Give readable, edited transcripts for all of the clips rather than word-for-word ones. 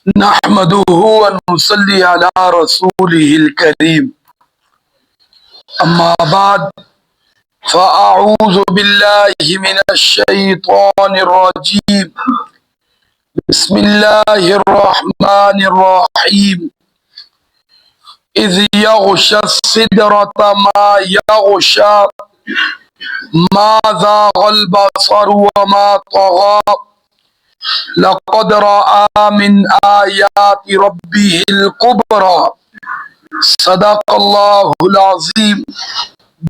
نحمده ونصلي على رسوله الكريم أما بعد فأعوذ بالله من الشيطان الرجيم بسم الله الرحمن الرحيم إذ يغشى السدرة ما يغشى ما زاغ البصر وما طغى لقد رأى من آيات ربه الكبرى صدق اللہ العظیم۔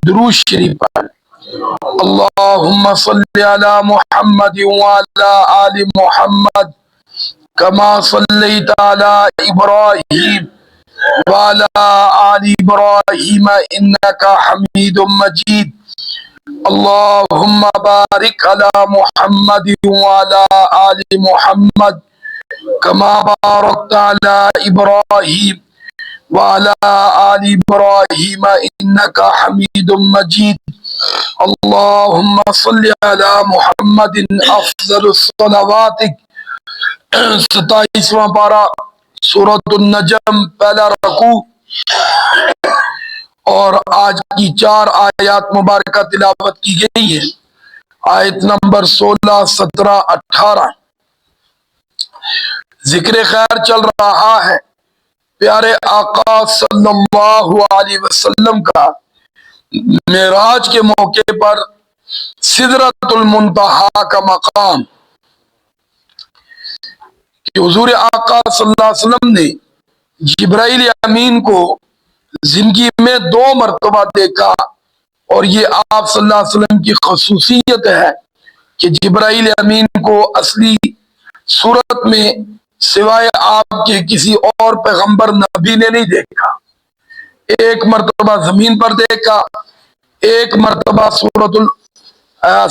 درود شریف پڑھ۔ اللہم صلی علی محمد وعلی آل محمد کما صلیت علی ابراہیم وعلی آل ابراہیم انکا حمید مجید۔ اللہم بارک علی محمد وعلی آل محمد کما بارکت علی ابراہیم وعلى آل إبراهيم إنك حميد مجيد۔ اللهم صل على محمد افضل الصلوات۔ 27واں پارہ سورۃ النجم، پہلا رکوع، اور آج کی 4 آیات مبارکہ تلاوت کی گئی ہیں۔ آیت نمبر 16، 17، 18۔ ذکر خیر چل رہا ہے پیارے آقا صلی اللہ علیہ وسلم کا معراج کے موقع پر سدرۃ المنتہا کا مقام، کہ حضور آقا صلی اللہ علیہ وسلم نے جبرائیل امین کو زندگی میں 2 مرتبہ دیکھا، اور یہ آپ صلی اللہ علیہ وسلم کی خصوصیت ہے کہ جبرائیل امین کو اصلی صورت میں سوائے آپ کے کسی اور پیغمبر نبی نے نہیں دیکھا۔ 1 مرتبہ زمین پر دیکھا، 1 مرتبہ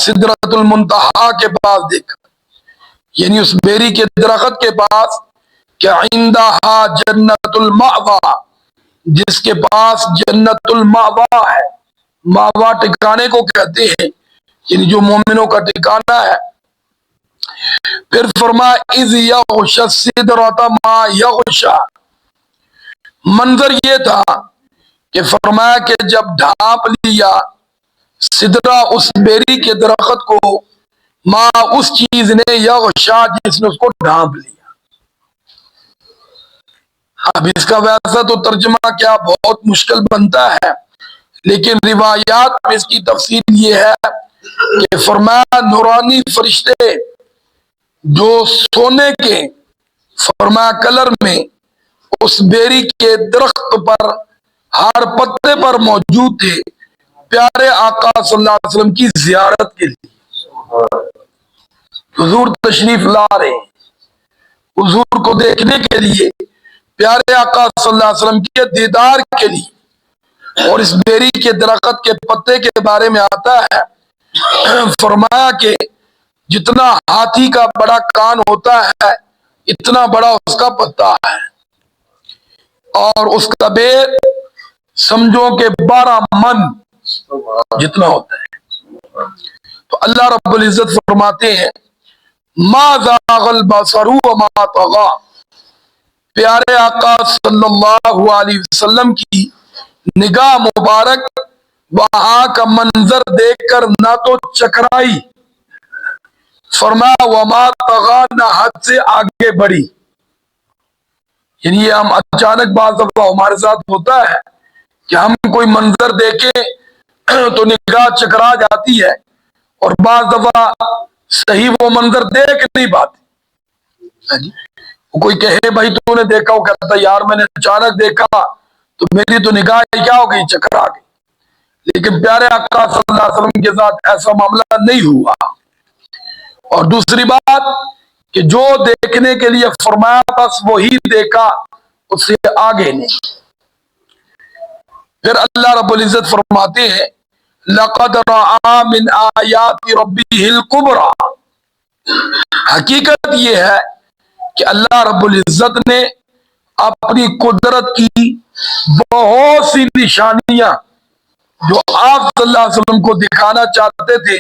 سدرۃ المنتہا کے پاس دیکھا، یعنی اس بیری کے درخت کے پاس، کہ عندہا جنت المأویٰ، جس کے پاس جنت المأویٰ ہے۔ مأویٰ ٹھکانے کو کہتے ہیں، یعنی جو مومنوں کا ٹھکانہ ہے۔ پھر فرمایا اذ یغشی السدرۃ ما یغشی، منظر یہ تھا کہ فرمایا کہ جب ڈھانپ لیا سدرہ اس بیری کے درخت کو، ما اس چیز نے، یغشا جس نے اس کو ڈھانپ لیا۔ اب اس کا ویسا تو ترجمہ کیا بہت مشکل بنتا ہے، لیکن روایات میں اس کی تفسیر یہ ہے کہ فرمایا نورانی فرشتے جو سونے کے فرمایا کلر میں اس بیری کے درخت پر ہر پتے پر موجود تھے، پیارے آقا صلی اللہ علیہ وسلم کی زیارت کے لیے۔ حضور تشریف لا رہے ہیں، حضور کو دیکھنے کے لیے، پیارے آقا صلی اللہ علیہ وسلم کے دیدار کے لیے۔ اور اس بیری کے درخت کے پتے کے بارے میں آتا ہے، فرمایا کہ جتنا ہاتھی کا بڑا کان ہوتا ہے اتنا بڑا اس کا پتا ہے، اور اس کا بیر سمجھو کہ 12 من جتنا ہوتا ہے۔ تو اللہ رب العزت فرماتے ہیں ما زاغ البصر وما طغى، پیارے آقا صلی اللہ علیہ وسلم کی نگاہ مبارک وہاں کا منظر دیکھ کر نہ تو چکرائی، فرمایا وما طغى، نہ حد سے آگے بڑھی۔ یعنی یہ ہم اچانک بعض دفعہ ہمارے ساتھ ہوتا ہے کہ ہم کوئی منظر دیکھیں تو نگاہ چکرا جاتی ہے، اور بعض دفعہ صحیح وہ منظر دیکھ نہیں پاتی۔ کوئی کہے بھائی تو نے دیکھا، وہ کہتا یار میں نے اچانک دیکھا تو میری تو نگاہ کیا ہو گئی، چکرا گئی۔ لیکن پیارے آقا صلی اللہ علیہ وسلم کے ساتھ ایسا معاملہ نہیں ہوا۔ اور دوسری بات کہ جو دیکھنے کے لیے فرمایا بس وہی دیکھا، اس سے آگے نہیں۔ پھر اللہ رب العزت فرماتے ہیں لقد رأى من آیات ربه الكبرى، حقیقت یہ ہے کہ اللہ رب العزت نے اپنی قدرت کی بہت سی نشانیاں جو آپ صلی اللہ علیہ وسلم کو دکھانا چاہتے تھے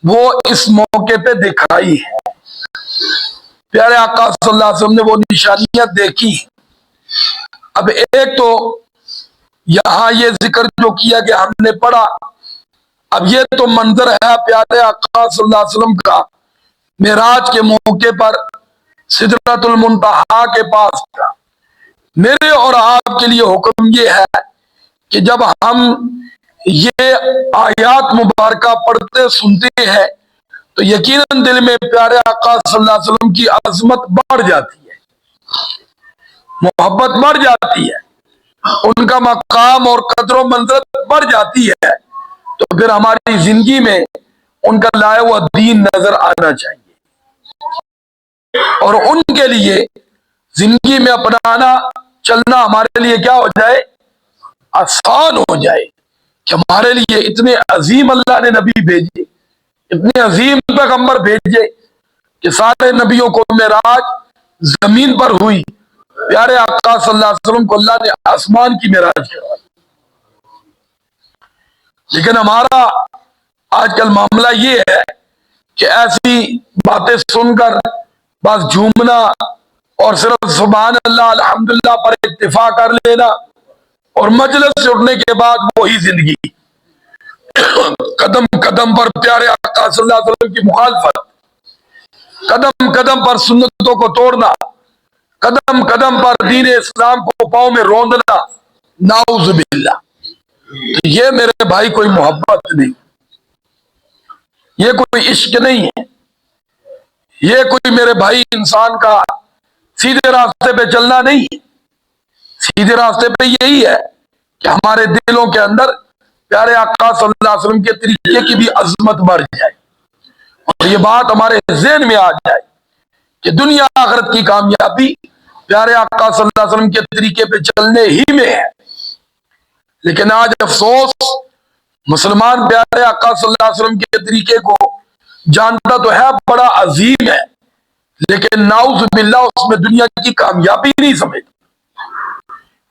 وہ اس موقع پہ دکھائی ہے۔ پیارے آقا صلی اللہ علیہ وسلم نے وہ نشانیاں دیکھی. اب ایک تو یہاں یہ ذکر جو کیا کہ ہم نے پڑھا، اب یہ تو منظر ہے پیارے آقا صلی اللہ علیہ وسلم کا معراج کے موقع پر سدرۃ المنتہا کے پاس تھا. میرے اور آپ کے لیے حکم یہ ہے کہ جب ہم یہ آیات مبارکہ پڑھتے سنتے ہیں تو یقیناً دل میں پیارے آقا صلی اللہ علیہ وسلم کی عظمت بڑھ جاتی ہے، محبت بڑھ جاتی ہے، ان کا مقام اور قدر و منزلت بڑھ جاتی ہے. تو پھر ہماری زندگی میں ان کا لائے ہوا دین نظر آنا چاہیے، اور ان کے لیے زندگی میں اپنانا چلنا ہمارے لیے کیا ہو جائے، آسان ہو جائے. کہ ہمارے لیے اتنے عظیم اللہ نے نبی بھیجے، اتنے عظیم پیغمبر بھیجے کہ سارے نبیوں کو معراج زمین پر ہوئی، پیارے آقا صلی اللہ علیہ وسلم کو اللہ نے آسمان کی معراج کروائی. لیکن ہمارا آج کل معاملہ یہ ہے کہ ایسی باتیں سن کر بس جھومنا اور صرف سبحان اللہ الحمدللہ پر اکتفا کر لینا، اور مجلس سے اٹھنے کے بعد وہی زندگی، قدم قدم پر پیارے آقا صلی اللہ علیہ وسلم کی مخالفت، قدم قدم پر سنتوں کو توڑنا، قدم قدم پر دین اسلام کو پاؤں میں روندنا، نعوذ باللہ. یہ میرے بھائی کوئی محبت نہیں، یہ کوئی عشق نہیں ہے، یہ کوئی میرے بھائی انسان کا سیدھے راستے پہ چلنا نہیں. سیدھے راستے پہ یہی ہے کہ ہمارے دلوں کے اندر پیارے آقا صلی اللہ علیہ وسلم کے طریقے کی بھی عظمت بڑھ جائے، اور یہ بات ہمارے ذہن میں آ جائے کہ دنیا آخرت کی کامیابی پیارے آقا صلی اللہ علیہ وسلم کے طریقے پہ چلنے ہی میں ہے. لیکن آج افسوس، مسلمان پیارے آقا صلی اللہ علیہ وسلم کے طریقے کو جانتا تو ہے، بڑا عظیم ہے، لیکن نعوذ باللہ اس میں دنیا کی کامیابی نہیں سمجھتا.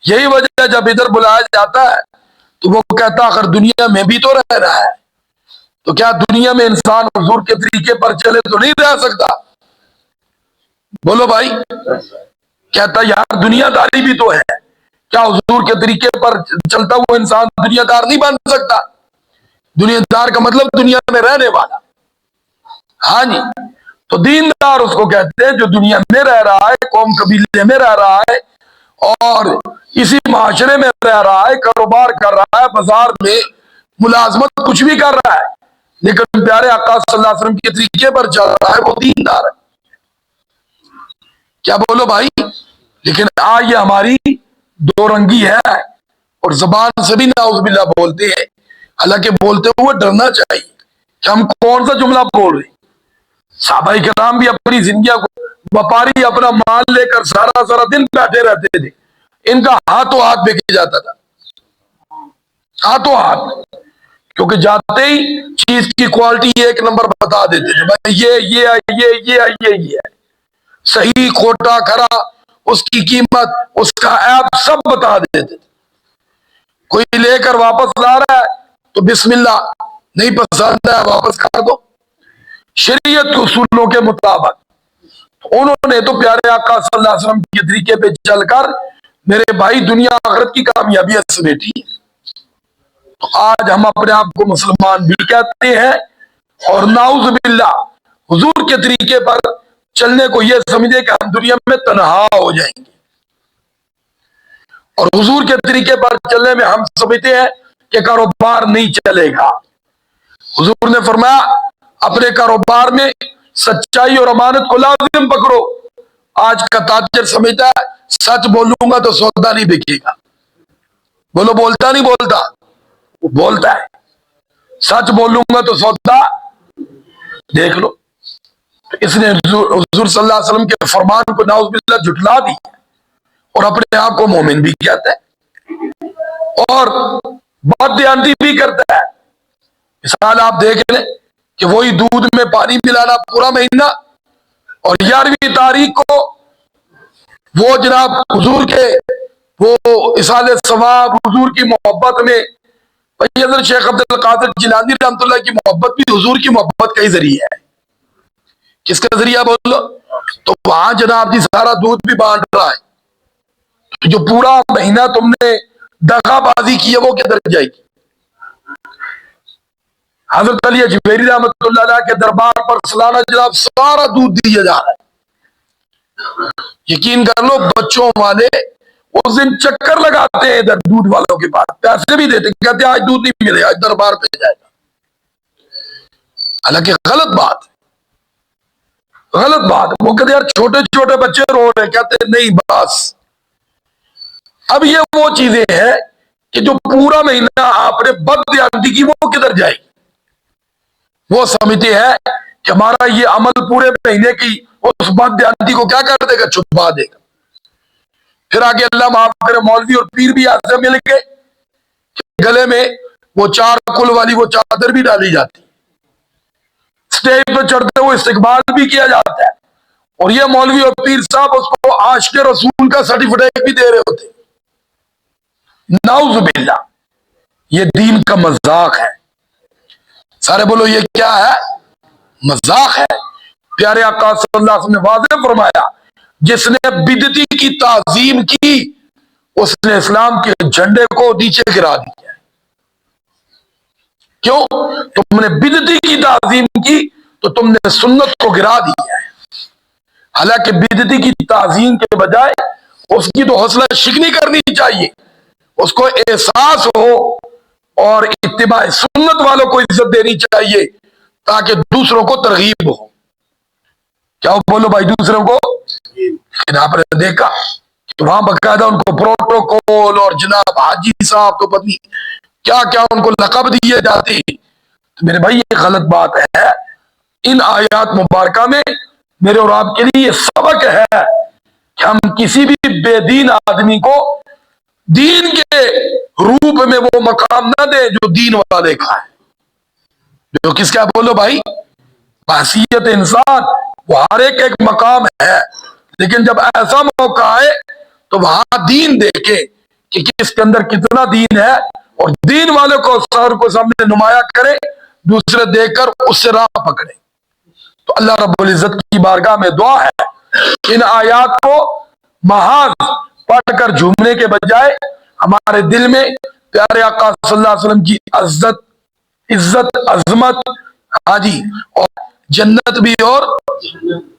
یہی وجہ ہے جب ادھر بلایا جاتا ہے تو وہ کہتا آخر دنیا میں بھی تو رہ رہا ہے، تو کیا دنیا میں انسان حضور کے طریقے پر چلے تو نہیں رہ سکتا؟ بولو بھائی. کہتا یار دنیا داری بھی تو ہے، کیا حضور کے طریقے پر چلتا ہوا انسان دنیا دار نہیں بن سکتا؟ دنیا دار کا مطلب دنیا میں رہنے والا. ہاں جی، تو دیندار اس کو کہتے ہیں جو دنیا میں رہ رہا ہے، قوم قبیلے میں رہ رہا ہے، اور اسی معاشرے میں رہ رہا ہے، کاروبار کر رہا ہے، بازار میں ملازمت کچھ بھی کر رہا ہے، لیکن پیارے آقا صلی اللہ علیہ وسلم کے طریقے پر چل رہا ہے، وہ دیندار ہے. کیا بولو بھائی. لیکن آج یہ ہماری دو رنگی ہے، اور زبان سے بھی نعوذ باللہ بولتے ہیں، حالانکہ بولتے ہوئے ڈرنا چاہیے کہ ہم کون سا جملہ بول رہے ہیں. صحابہ کرام بھی اپنی زندگیوں کو، وپاری اپنا مال لے کر سارا دن بیٹھے رہتے تھے، ان کا ہاتھوں ہاتھ بک جاتا تھا، ہاتھوں ہاتھ، کیونکہ جاتے ہی چیز کی کوالٹی ایک نمبر بتا دیتے تھے، بھائی یہ ہے صحیح کھوٹا کھرا، اس کی قیمت، اس کا عیب سب بتا دیتے تھے. کوئی لے کر واپس لا رہا ہے تو بسم اللہ، نہیں پسند ہے واپس کر دو، شریعت کے اصولوں کے مطابق. انہوں نے تو پیارے آقا صلی اللہ علیہ وسلم کے طریقے پہ چل کر میرے بھائی دنیا آخرت کی کامیابیاں سمیٹی. تو آج ہم اپنے آپ کو مسلمان بھی کہتے ہیں، اور نعوذ باللہ حضور کے طریقے پر چلنے کو یہ سمجھے کہ ہم دنیا میں تنہا ہو جائیں گے، اور حضور کے طریقے پر چلنے میں ہم سمجھتے ہیں کہ کاروبار نہیں چلے گا. حضور نے فرمایا اپنے کاروبار میں سچائی اور امانت کو لازم پکڑو. آج کا تاجر سمجھتا ہے سچ بولوں گا تو سودا نہیں بکے گا. بولو بولتا نہیں بولتا؟ وہ بولتا ہے سچ بولوں گا تو سودا. دیکھ لو، اس نے حضور صلی اللہ علیہ وسلم کے فرمان کو نعوذ باللہ جھٹلا دی، اور اپنے آپ کو مومن بھی کہتا ہے، اور بات دیانتی بھی کرتا ہے. مثال آپ دیکھ لیں کہ وہی دودھ میں پانی ملانا پورا مہینہ، اور 11ویں تاریخ کو وہ جناب حضور کے وہ اصال ثواب، حضور کی محبت میں، حضرت شیخ عبد القادر جیلانی رحمۃ اللہ کی محبت بھی حضور کی محبت کا ہی ذریعہ ہے. کس کا ذریعہ بولو؟ تو وہاں جناب جی سارا دودھ بھی بانٹ رہا ہے، جو پورا مہینہ تم نے دغا بازی کی ہے وہ کدھر جائے گی؟ حضرت علی اجمیری رحمۃ اللہ علیہ کے دربار پر سالانہ جناب سارا دودھ دیا جا رہا ہے، یقین کر لو بچوں والے اس دن چکر لگاتے ہیں ادھر دودھ والوں کے پاس، پیسے بھی دیتے، کہتے ہیں آج دودھ نہیں ملے، آج دربار پہ جائے گا، حالانکہ غلط بات ہے، غلط بات ہے۔ وہ کہتے ہیں یار چھوٹے چھوٹے بچے رو رہے ہیں، کہتے ہیں نہیں بس۔ اب یہ وہ چیزیں ہیں کہ جو پورا مہینہ آپ نے بددیانتی کی وہ کدھر جائے گی؟ وہ سمجھتے ہیں کہ ہمارا یہ عمل پورے مہینے کی اس بددیانتی کو کیا کر دے گا؟ چھپا دے گا۔ پھر آگے اللہ معاف کرے مولوی اور پیر بھی ایسے مل کے گلے میں وہ چار کل والی وہ چادر بھی ڈالی جاتی، اسٹیج پہ چڑھتے ہوئے استقبال بھی کیا جاتا ہے، اور یہ مولوی اور پیر صاحب اس کو عاشق رسول کا سرٹیفکیٹ بھی دے رہے ہوتے۔ نعوذ باللہ، یہ دین کا مذاق ہے۔ سارے بولو یہ کیا ہے؟ مذاق ہے۔ پیارے آقا صلی اللہ علیہ وسلم نے واضح فرمایا جس نے بدعتی کی تعظیم کی اس نے اسلام کے جھنڈے کو نیچے گرا دیا۔ کیوں؟ تم نے بدعتی کی تعظیم کی تو تم نے سنت کو گرا دیا ہے۔ حالانکہ بدعتی کی تعظیم کے بجائے اس کی تو حوصلہ شکنی کرنی چاہیے، اس کو احساس ہو اور اتباع سنت والوں کو عزت دینی چاہیے تاکہ دوسروں کو ترغیب ہو۔ کیا بولو بھائی؟ دوسروں کو۔ لیکن آپ نے دیکھا کہ وہاں باقاعدہ ان کو پروٹوکول اور جناب حاجی صاحب تو پتہ کیا کیا ان کو لقب دیے جاتے۔ تو میرے بھائی یہ غلط بات ہے۔ ان آیات مبارکہ میں میرے اور آپ کے لیے یہ سبق ہے کہ ہم کسی بھی بے دین آدمی کو دین کے روپ میں وہ مقام نہ دیں جو دین والے کا ہے، جو کس کا؟ بولو بھائی، حیثیت انسان وہ ہر ایک مقام ہے، لیکن جب ایسا موقع آئے تو وہاں دین دیکھے کہ کس کے اندر کتنا دین ہے، اور دین والے کو سر کو سامنے نمایاں کرے، دوسرے دیکھ کر اس سے راہ پکڑے۔ تو اللہ رب العزت کی بارگاہ میں دعا ہے ان آیات کو محض پڑھ کر جھومنے کے بجائے ہمارے دل میں پیارے آقا صلی اللہ علیہ وسلم کی عزت عظمت، ہاں جی، اور جنت بھی، اور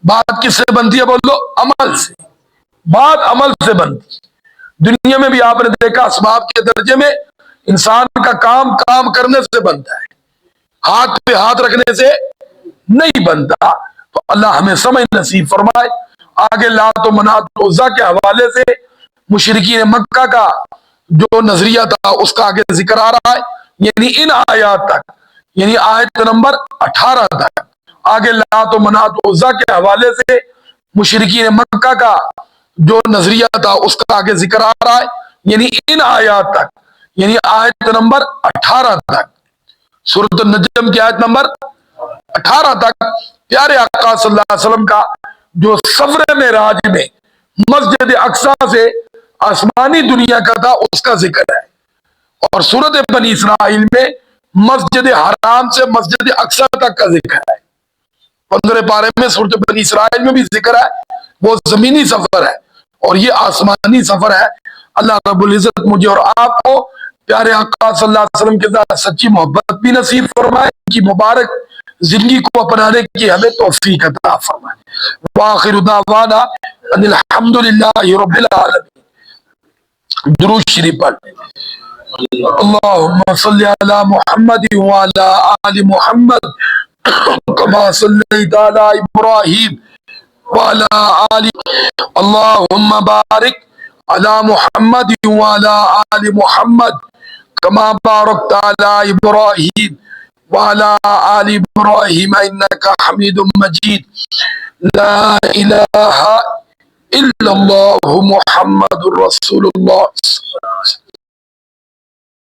بات کس سے بنتی ہے؟ بولو عمل سے، بات عمل سے بنتی۔ دنیا میں بھی آپ نے دیکھا اسباب کے درجے میں انسان کا کام کرنے سے بنتا ہے، ہاتھ پہ ہاتھ رکھنے سے نہیں بنتا۔ تو اللہ ہمیں سمجھ نصیب فرمائے۔ آگے لات و منات و عزا کے حوالے سے مشرکین مکہ کا جو نظریہ تھا اس کا آگے ذکر آ رہا ہے، یعنی ان آیات تک، یعنی آیت نمبر 18 تک آگے لات و منات و عزا کے حوالے سے مشرکین مکہ کا جو نظریہ تھا اس کا آگے ذکر آ رہا ہے، یعنی ان آیات تک، یعنی آیت نمبر 18 تک، سورۃ النجم کی آیت نمبر 18 تک پیارے آقا صلی اللہ علیہ وسلم کا جو سفر معراج میں مسجد اقصی سے آسمانی دنیا کا تھا اس کا ذکر ہے، اور سورۃ بنی اسرائیل میں مسجد حرام سے مسجد اقصی تک کا ذکر ہے۔ 15 پارے میں سورۃ بنی اسرائیل میں بھی ذکر ہے، وہ زمینی سفر ہے، اور یہ آسمانی سفر ہے۔ اللہ رب العزت مجھے اور آپ کو پیارے آقا صلی اللہ علیہ وسلم کے ساتھ سچی محبت بھی نصیب فرمائے، ان کی مبارک زندگی کو اپنانے کی ہمیں توفیق عطا فرمائے۔ وآخر دعوانا ان الحمدللہ رب العالمین۔ درود شریف پڑھ اللہم صلی علی محمد وعلی آل محمد کما صلیت علی ابراہیم وعلی آل، اللہم بارک علی محمد وعلی آل محمد کما بارکت علی ابراہیم وعلی آل ابراہیم انکا حمید مجید۔ لا الہ الا اللہ محمد رسول اللہ۔